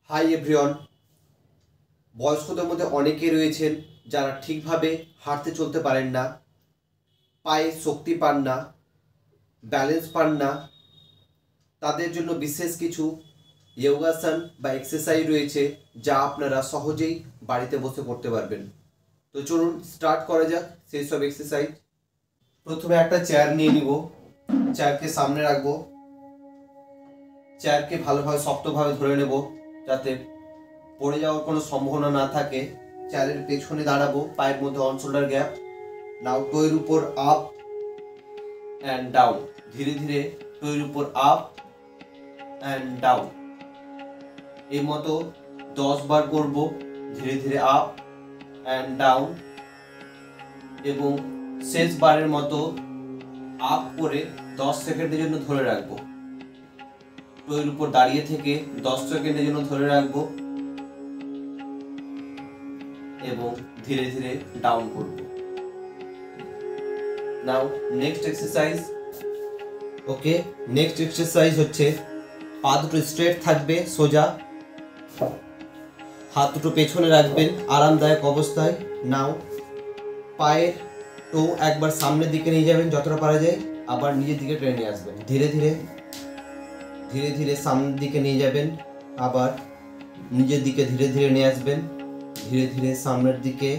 Hi everyone. বয়স্কদের মধ্যে অনেকে রয়েছেন যারা ঠিকভাবে হাঁটতে চলতে পারেন না, পায়ে শক্তি পান না, ব্যালেন্স পান না। তাদের জন্য বিশেষ কিছু যোগাসন বা এক্সারসাইজ রয়েছে যা আপনারা সহজেই বাড়িতে বসে করতে পারবেন। তো চলুন স্টার্ট করা যাক সেই সব এক্সারসাইজ। প্রথমে একটা চেয়ার নিয়ে নিব, চেয়ারকে সামনে রাখবো, চেয়ারকে ভালোভাবে শক্তভাবে ধরে নেব যাতে পড়ে যাওয়ার কোনো সম্ভাবনা না থাকে। চেয়ারের পেছনে দাঁড়াবো, পায়ের মধ্যে অন শোল্ডার গ্যাপ। নাও টোয়ের উপর আপ অ্যান্ড ডাউন, ধীরে ধীরে টোয়ের উপর আপ অ্যান্ড ডাউন। এই মতো 10 বার করব, ধীরে ধীরে আপ অ্যান্ড ডাউন, এবং শেষ বারের মতো আপ করে 10 সেকেন্ডের জন্য ধরে রাখবো। টোয়ের উপর দাঁড়িয়ে থেকে 10 সেকেন্ডের জন্য ধরে রাখবো এবং ধীরে ধীরে ডাউন করব। নাও নেক্সট এক্সারসাইজ। ওকে, নেক্সট এক্সারসাইজ হচ্ছে পা দুটো স্ট্রেট থাকবে সোজা, হাত দুটো পেছনে রাখবেন আরামদায়ক অবস্থায়। নাও পায়ের টো একবার সামনের দিকে নিয়ে যাবেন যতটা পারা যায়, আবার নিজের দিকে টেনে নিয়ে আসবেন। ধীরে ধীরে ধীরে ধীরে সামনের দিকে নিয়ে যাবেন, আবার নিজের দিকে ধীরে ধীরে নিয়ে আসবেন। ধীরে ধীরে সামনের দিকে,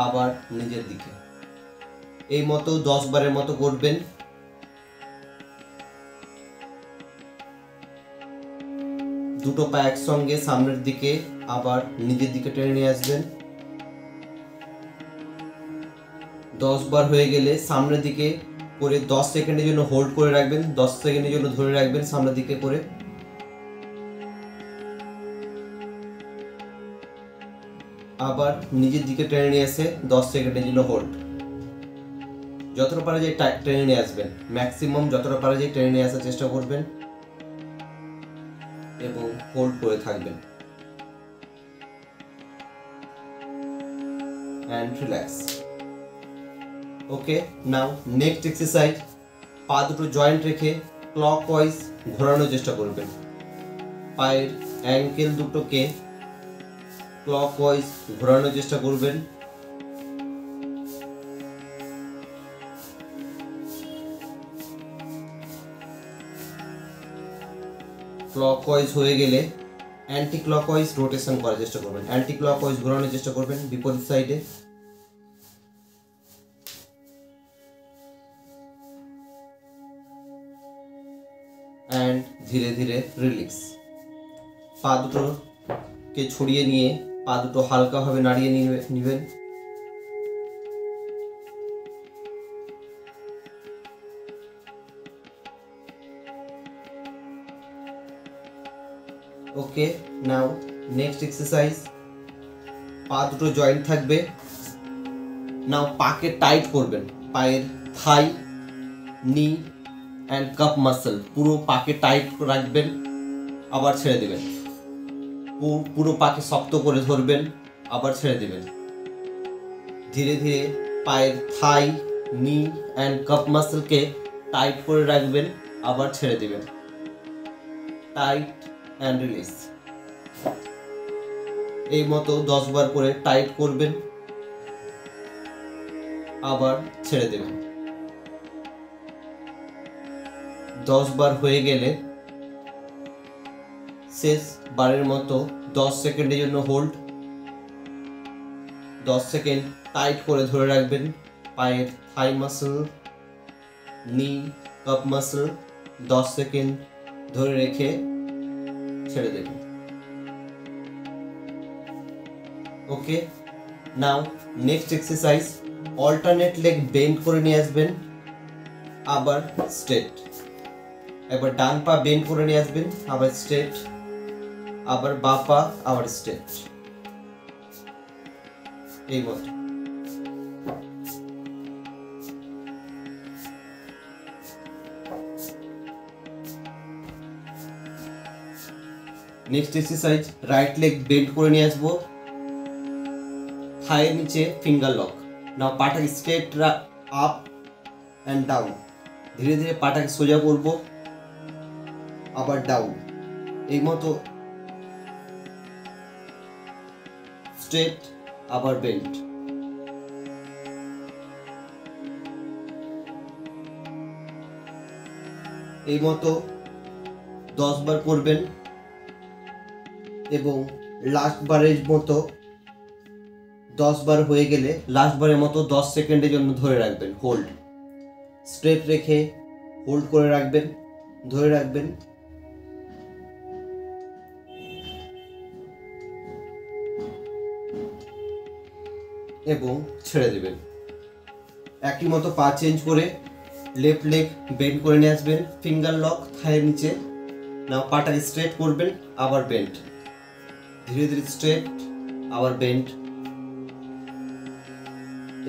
আবার নিজের দিকে। এই মতো 10 বারের মতো করবেন। দুটো পা একসঙ্গে সামনের দিকে, আবার নিজের দিকে টেনে নিয়ে আসবেন। 10 বার হয়ে গেলে সামনের দিকে করে 10 সেকেন্ডের জন্য হোল্ড করে রাখবেন, 10 সেকেন্ডের জন্য ধরে রাখবেন সামনের দিকে করে। আবার নিজের দিকে টেনে নিয়ে এসে 10 সেকেন্ডের জন্য হোল্ড। যতটা পারা যায় টেনে নিয়ে আসবেন, ম্যাক্সিমাম যতটা পারা যায় টেনে নিয়ে আসার চেষ্টা করবেন এবং হোল্ড করে থাকবেন and relax. Okay, now next exercise. পা দুটো জয়েন্ট রেখে ক্লকওয়াইজ ঘোরানোর চেষ্টা করবেন। পায়ের অ্যাঙ্কেল দুটোকে ক্লকওয়াইজ ঘোরানোর চেষ্টা করবেন। ক্লকওয়াইজ হয়ে গেলে অ্যান্টি ক্লকওয়াইজ রোটেশন করার চেষ্টা করবেন, অ্যান্টি ক্লকওয়াইজ ঘোরানোর চেষ্টা করবেন বিপরীত সাইডে। অ্যান্ড ধীরে ধীরে রিল্যাক্স। পা দুটোকে ছড়িয়ে নিয়ে পা দুটো হালকাভাবে নাড়িয়ে নেবেন। ওকে, নাও নেক্সট এক্সারসাইজ। পা দুটো জয়েন্ট থাকবে। নাও পাকে টাইট করবেন, পায়ের থাই, নি অ্যান্ড কাপ মাসল পুরো পাকে টাইট রাখবেন, আবার ছেড়ে দেবেন। পুরো পাকে শক্ত করে ধরবেন, আবার ছেড়ে দেবেন। ধীরে ধীরে পায়ের থাই, নি অ্যান্ড কাপ মাসলকে টাইট করে রাখবেন, আবার ছেড়ে দেবেন। Tight and release. এই মতো 10 বার করে টাইট করবেন, আবার ছেড়ে দেবেন। 10 বার হয়ে গেলে শেষ বারের মতো 10 সেকেন্ডের জন্য হোল্ড। 10 সেকেন্ড টাইট করে ধরে রাখবেন পায়ের thigh muscle, knee, cup muscle. 10 second ধরে রেখে ছেড়ে দেবেন। Okay, now next exercise. Alternate leg bend করে নিয়ে আসবেন, আবার স্ট্রেট। একবার ডান পা বেন্ড করে নিয়ে আসবেন, আবার স্ট্রেট, আবার বাঁ পা, আবার স্ট্রেট। এই মতো। Next exercise, right leg bend করে নিয়ে আসবো, থাইয়ের নিচে ফিঙ্গার লক। নাও পাটাকে স্ট্রেট আপ অ্যান্ড ডাউন। ধীরে ধীরে পাটাকে সোজা করব, আবার ডাউন। এই মতো স্ট্রেট, আবার বেন্ড। এই মতো 10 বার করবেন এবং লাস্ট বারের মতো 10 বার হয়ে গেলে লাস্ট বারের মতো 10 সেকেন্ডের জন্য ধরে রাখবেন, হোল্ড। স্ট্রেট রেখে হোল্ড করে রাখবেন, ধরে রাখবেন। এবং ছেড়ে দেবেন। একই মতো পা চেঞ্জ করে লেফট লেগ বেন্ড করে নিয়ে আসবেন, ফিঙ্গার লক থায়ের নিচে। নাও পাটা স্ট্রেট করবেন, আবার বেন্ড, ধীরে ধীরে স্ট্রেট, আবার বেন্ড।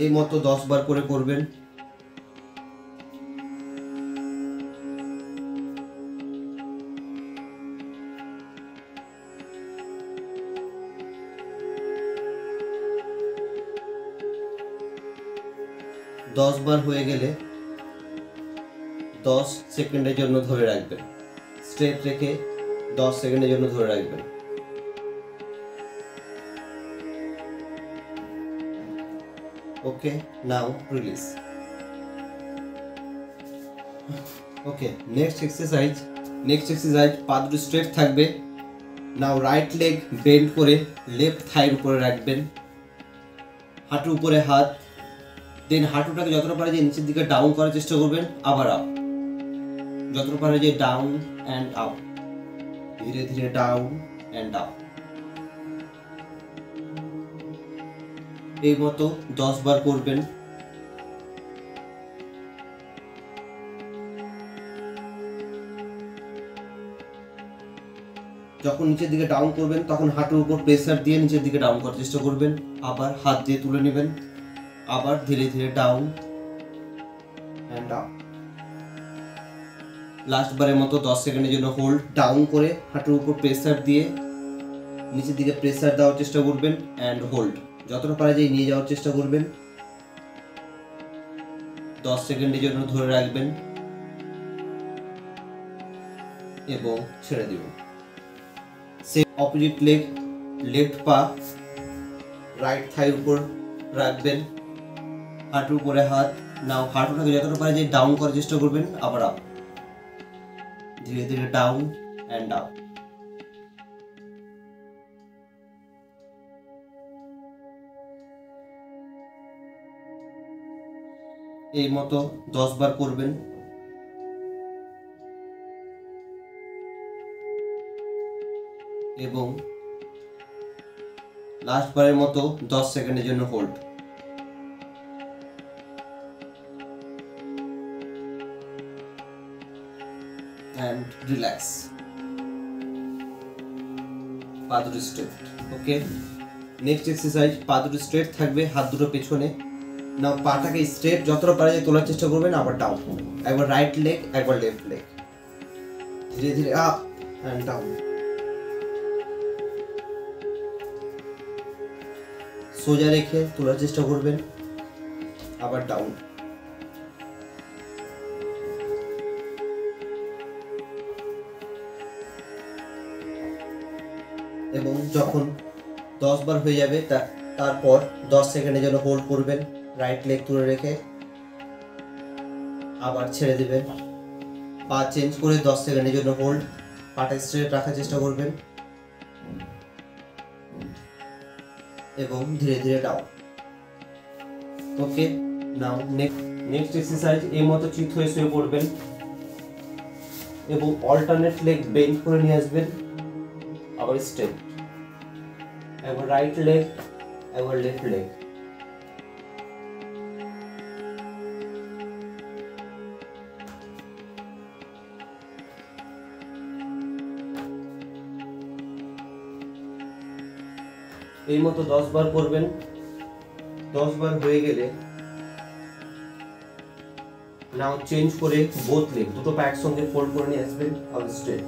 এই মতো 10 বার করে করবেন। দশ বার হয়ে গেলে 10 সেকেন্ডের জন্য ধরে রাখবেন, স্ট্রেট রেখে 10 সেকেন্ডের জন্য ধরে রাখবেন। ওকে, নাও রিলিজ। ওকে, নেক্সট এক্সারসাইজ পা দুটো স্ট্রেট থাকবে। নাও রাইট লেগ বেন্ড করে লেফট থাইয়ের উপরে রাখবেন, হাঁটুর উপরে হাত। দেন হাঁটুটাকে যতটা পারে যে নিচের দিকে ডাউন করার চেষ্টা করবেন, আবার আপ, যতটা পারে যে ডাউন অ্যান্ড আপ, ধীরে ধীরে ডাউন অ্যান্ড আপ। এই মতো 10 বার করবেন। যখন নিচের দিকে ডাউন করবেন তখন হাঁটুর উপর প্রেসার দিয়ে নিচের দিকে ডাউন করার চেষ্টা করবেন, আবার হাত দিয়ে তুলে নেবেন, আবার ধীরে ধীরে ডাউন অ্যান্ড আপ। লাস্ট বারের মতো 10 সেকেন্ডের জন্য হোল্ড, ডাউন করে হাঁটুর উপর প্রেসার দিয়ে নিচের দিকে প্রেসার দেওয়ার চেষ্টা করবেন অ্যান্ড হোল্ড, যতটা পারা যায় নিয়ে যাওয়ার চেষ্টা করবেন। 10 সেকেন্ডের জন্য ধরে রাখবেন এবং ছেড়ে দিবেন। সেম অপোজিট লেগ, লেফট পা রাইট থাইয়ের উপর রাখবেন, হাঁটুর উপরে হাত। নাও হাঁটুটাকে যতটা পারে যে ডাউন করার চেষ্টা করবেন, আবার আপ, ধীরে ধীরে ডাউন অ্যান্ড আপ। এই মতো 10 বার করবেন। এবং লাস্ট বারের মতো 10 সেকেন্ডের জন্য হোল্ড। and relax. পা দুটো স্ট্রেট। ওকে, নেক্সট এক্সারসাইজ পা দুটো স্ট্রেট থাকবে, হাত দুটো পেছনে। নাও পাটাকে স্ট্রেট যতটা পারে তোলার চেষ্টা করবেন, আবার ডাউন, একবার রাইট লেগ একবার লেফট লেগ, ধীরে ধীরে আপ অ্যান্ড ডাউন। সোজা রেখে তোলার চেষ্টা করবেন, আবার ডাউন। এবং যখন 10 বার হয়ে যাবে তারপর 10 সেকেন্ডের জন্য হোল্ড করবেন, রাইট লেগ তুলে রেখে আবার ছেড়ে দিবেন। পা চেঞ্জ করে 10 সেকেন্ডের জন্য হোল্ড, পাটা স্ট্রেট রাখার চেষ্টা করবেন এবং ধীরে ধীরে ডাউন। ওকে, নাও নেক্সট এক্সারসাইজ এই মতো চিত হয়ে শুয়ে পড়বেন এবং অল্টারনেট লেগ বেন্ড করে নিয়ে আসবেন, আবার স্ট্রেট, একবার রাইট লেগ একবার লেফট লেগ। এই মতো 10 বার করবেন। 10 বার হয়ে গেলে নাও চেঞ্জ করে বোথ লেগ, দুটো পা একসঙ্গে ফোল্ড করে নিয়ে আসবেন, আবার স্ট্রেট।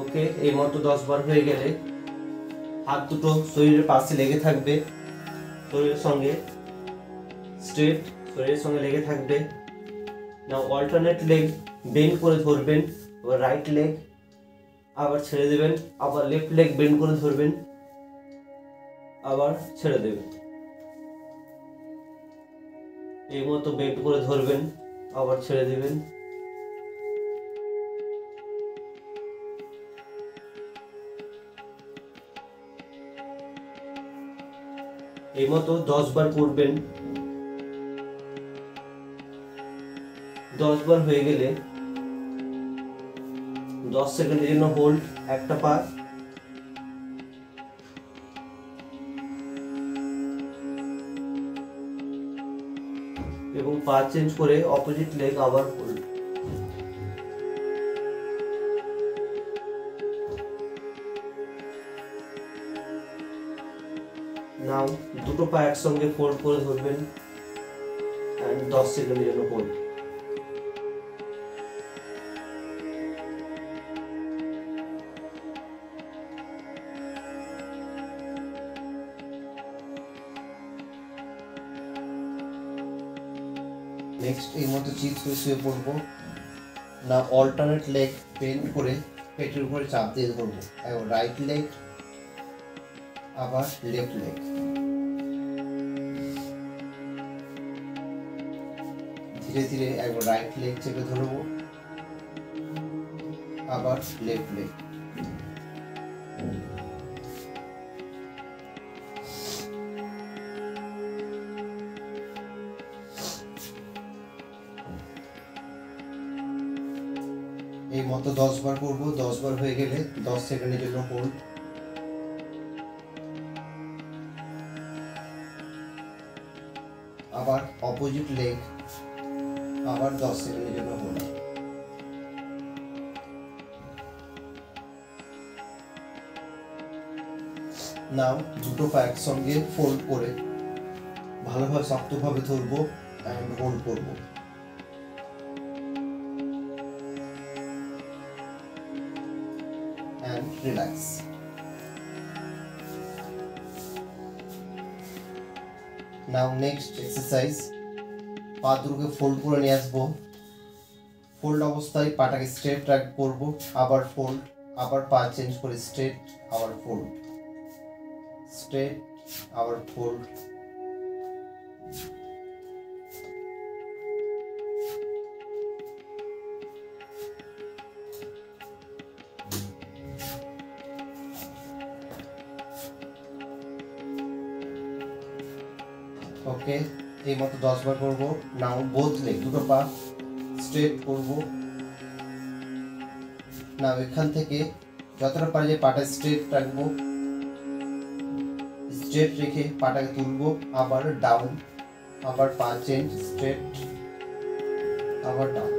ওকে, এই মতো 10 বার হয়ে গেলে হাত দুটো শরীরের পাশে লেগে থাকবে, শরীরের সঙ্গে স্ট্রেট, শরীরের সঙ্গে লেগে থাকবে। নাও অল্টারনেট লেগ বেন্ড করে ধরবেন, আবার রাইট লেগ আবার ছেড়ে দেবেন, আবার লেফট লেগ বেন্ড করে ধরবেন, আবার ছেড়ে দেবেন। এই মতো বেন্ড করে ধরবেন, আবার ছেড়ে দেবেন। এই মতো 10 বার করবেন। 10 বার হয়ে গেলে 10 সেকেন্ডের জন্য হোল্ড একটা পা, এবং পা চেঞ্জ করে অপোজিট লেগ আবার হোল্ড। নাও দুটো পা একসঙ্গে ফোল্ড করে ধরবেন এন্ড 10 সেকেন্ডের জন্য হোল্ড। নেক্সট এই মতো চিপস করে শুয়ে পড়বো। না অল্টারনেট লেগ বেন্ড করে পেটের উপরে চাপ দিয়ে ধরবো, এবং রাইট লেগ আবার লেফট লেগ। ধীরে ধীরে একবার রাইট লেগ চেপে ধরবো, আবার লেফট লেগ। এই মতো 10 বার করবো। 10 বার হয়ে গেলে 10 সেকেন্ডের জন্য হোল্ড। আবার অপোজিট লেগ আবার 10 সেকেন্ডের জন্য হোল্ড। নাও দুটো পা একসঙ্গে ফোল্ড করে ভালোভাবে শক্তভাবে ধরবো এন্ড হোল্ড করবো। and relax. Now next exercise, পা দুটোকে ফোল্ড করে নিয়ে আসবো। ফোল্ড অবস্থায় পাটাকে স্ট্রেট করবো, আবার ফোল্ড, আবার পা চেঞ্জ করে স্ট্রেট, আবার ফোল্ড, স্ট্রেট, আবার ফোল্ড। ওকে, এই মতো 10 বার করবো। নাও বোথ লেগ, দুটো পা স্ট্রেট করবো। নাও এখান থেকে যতটা পারি যে পাটা স্ট্রেট রাখবো, স্ট্রেট রেখে পাটাকে তুলবো, আবার ডাউন, আবার পা চেঞ্জ, স্ট্রেট, আবার ডাউন।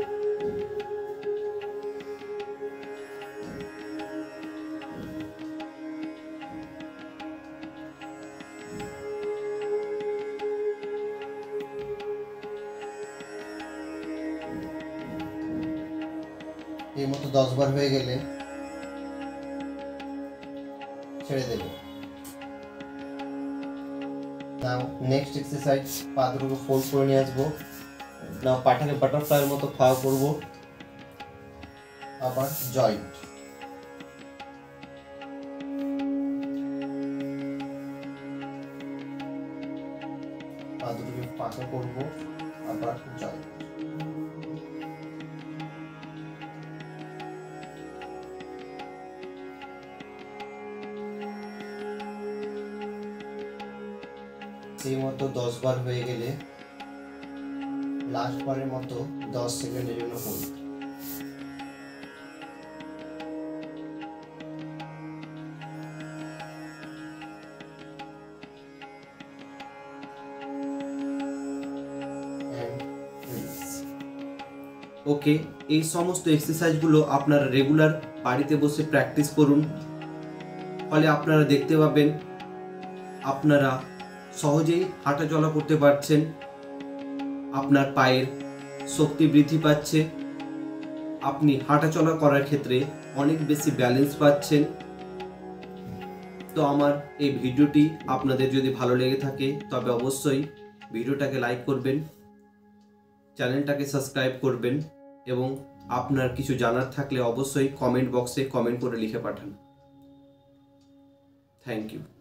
এই মতো 10 বার হয়ে গেলে ছেড়ে দেবে। নাও নেক্সট এক্সারসাইজ, পা দুটোকে ফোল্ড করে নিয়ে আসবো। নাও পাটাকে বাটারফ্লাইয়ের মতো খাওয়া করবো, আবার জয়েন্ট। পা দুটোকে পাকা করবো, আবার জয়েন্ট। এই মতো 10 বার হয়ে গেলে লাস্ট বারের মতো 10 সেকেন্ডের জন্য হোল্ড। ওকে, এই সমস্ত এক্সারসাইজগুলো আপনারা রেগুলার বাড়িতে বসে প্র্যাকটিস করুন, ফলে আপনারা দেখতে পাবেন আপনারা সহজেই হাঁটা চলা করতে পারছেন, আপনার পায়ের শক্তি বৃদ্ধি পাচ্ছে, আপনি হাঁটা চলা করার ক্ষেত্রে অনেক বেশি ব্যালেন্স পাচ্ছেন, তো আমার এই ভিডিওটি আপনাদের যদি ভালো লেগে থাকে তবে অবশ্যই ভিডিওটাকে লাইক করবেন, চ্যানেলটাকে সাবস্ক্রাইব করবেন এবং আপনার কিছু জানার থাকলে অবশ্যই কমেন্ট বক্সে কমেন্ট করে লিখে পাঠান। Thank you.